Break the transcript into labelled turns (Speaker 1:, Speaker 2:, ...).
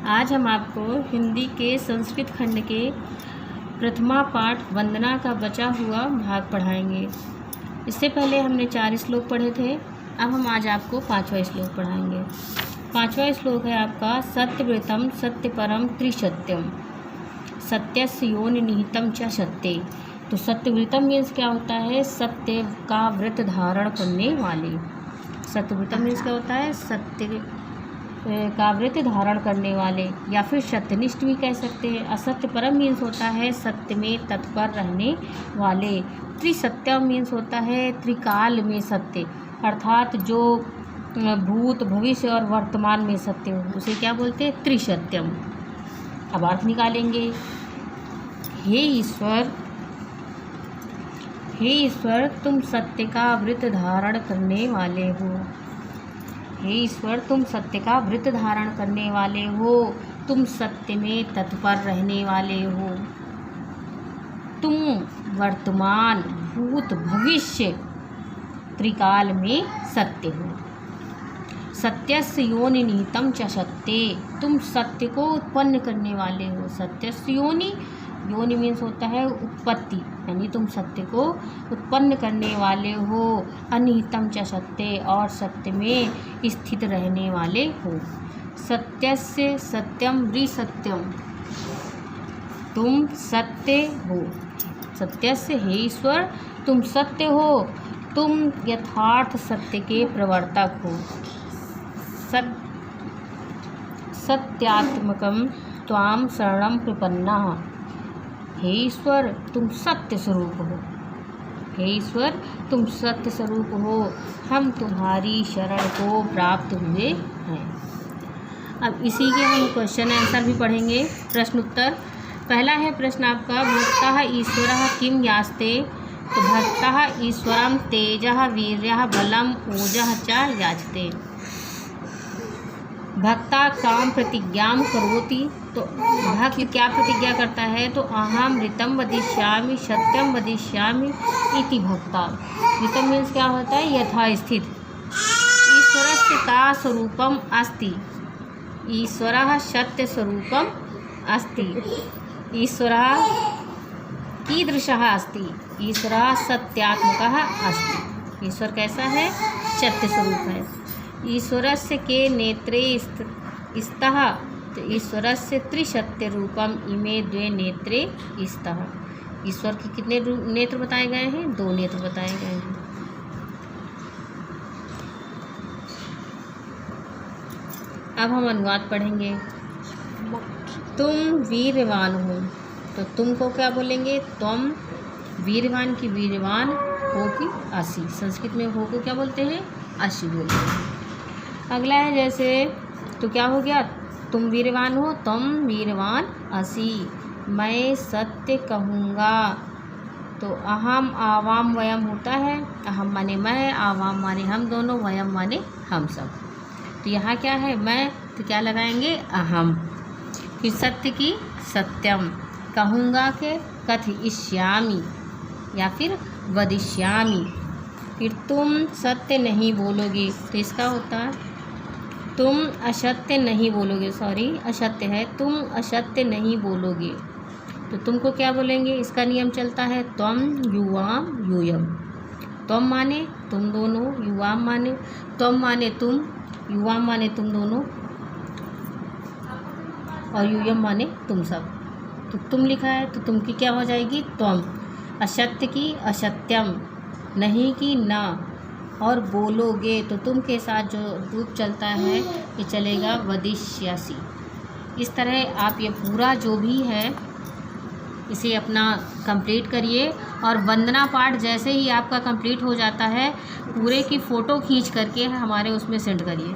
Speaker 1: आज हम आपको हिंदी के संस्कृत खंड के प्रथमा पाठ वंदना का बचा हुआ भाग पढ़ाएंगे। इससे पहले हमने 4 श्लोक पढ़े थे। अब हम आज आपको 5वां श्लोक पढ़ाएंगे। 5वां श्लोक है आपका सत्यव्रतम सत्यपरम त्रिसत्यम सत्यस्य योनि निहितम च सत्ये। तो सत्यव्रतम मीन्स क्या होता है? सत्य का व्रत धारण करने वाले। सत्यव्रतम मीन्स क्या होता है? सत्य का व्रत धारण करने वाले, या फिर सत्यनिष्ठ भी कह सकते हैं। असत्य परम मीन्स होता है सत्य में तत्पर रहने वाले। त्रिसत्यम मीन्स होता है त्रिकाल में सत्य, अर्थात जो भूत भविष्य और वर्तमान में सत्य हो उसे क्या बोलते हैं? त्रिसत्यम। अब अर्थ निकालेंगे। हे ईश्वर तुम सत्य का व्रत धारण करने वाले हो। हे ईश्वर तुम सत्य का व्रत धारण करने वाले हो। तुम सत्य में तत्पर रहने वाले हो। तुम वर्तमान भूत भविष्य त्रिकाल में सत्य हो। सत्यस्य योनि निहितम च सत्ये। तुम सत्य को उत्पन्न करने वाले हो। सत्यस्य योनि, योनि मीन्स होता है उत्पत्ति, यानी तुम सत्य को उत्पन्न करने वाले हो। अनिहितम च सत्ये, और सत्य में स्थित रहने वाले हो। सत्यस्य सत्यम विसत्यम, तुम सत्य हो। सत्यस्य, हे ईश्वर तुम सत्य हो, तुम यथार्थ सत्य के प्रवर्तक हो। सत्यात्मकम त्वाम शरणं प्रपन्नः। हे ईश्वर तुम सत्य स्वरूप हो। हे ईश्वर तुम सत्य स्वरूप हो, हम तुम्हारी शरण को प्राप्त हुए हैं। अब इसी के हम क्वेश्चन आंसर भी पढ़ेंगे, प्रश्न उत्तर। पहला है प्रश्न आपका, भक्तः ईश्वरः किं यास्ते। तो भक्तः ईश्वरं तेजः वीर्यः बलम् ओजः च याचते। भक्ता काम प्रतिज्ञां करोति। तो भक्त क्या प्रतिज्ञा करता है? तो अहम ऋतम वदिष्यामि सत्यम वदिष्यामि इति भक्ता। ऋतम मीन्स क्या होता है? यथास्थित। ईश्वरस्य का स्वरूपम अस्ति। ईश्वरः सत्य स्वरूपम अस्ति। ईश्वरः कीदृशः अस्ति? ईश्वरः सत्यात्मकः अस्ति। ईश्वर कैसा है? सत्य स्वरूप है। ईश्वरस्य के नेत्रे स्तः। तो ईश्वरस्य त्रिसत्य रूपम इमे द्वे नेत्रे स्तः। ईश्वर के कितने नेत्र बताए गए हैं? 2 नेत्र बताए गए हैं। अब हम अनुवाद पढ़ेंगे। तुम वीरवान हो। तो तुम को क्या बोलेंगे? तुम वीरवान की वीरवान हो की असी। संस्कृत में हो को क्या बोलते हैं? असी बोलते हैं। अगला है जैसे, तो क्या हो गया? तुम वीरवान हो, तुम वीरवान असी। मैं सत्य कहूँगा। तो अहम आवाम वयम होता है। अहम माने मैं, आवाम माने हम दोनों, वयम माने हम सब। तो यहाँ क्या है? मैं, तो क्या लगाएंगे? अहम। फिर सत्य की सत्यम, कहूँगा के कथयिष्यामि या फिर वदिष्यामि। फिर तुम सत्य नहीं बोलोगे। तो इसका होता है तुम असत्य नहीं बोलोगे। असत्य है, तुम असत्य नहीं बोलोगे। तो तुमको क्या बोलेंगे? इसका नियम चलता है त्वम युवाम यूयम। त्वम माने तुम दोनों, युवाम माने त्वम माने तुम, युवाम माने तुम दोनों, और यूयम माने तुम सब। तो तुम लिखा है तो तुम की क्या हो जाएगी? त्वम। असत्य की असत्यम, नहीं की ना, और बोलोगे तो तुम के साथ जो रूप चलता है ये चलेगा वदिष्यसि। इस तरह आप ये पूरा जो भी है इसे अपना कंप्लीट करिए, और वंदना पाठ जैसे ही आपका कंप्लीट हो जाता है पूरे की फ़ोटो खींच करके हमारे उसमें सेंड करिए।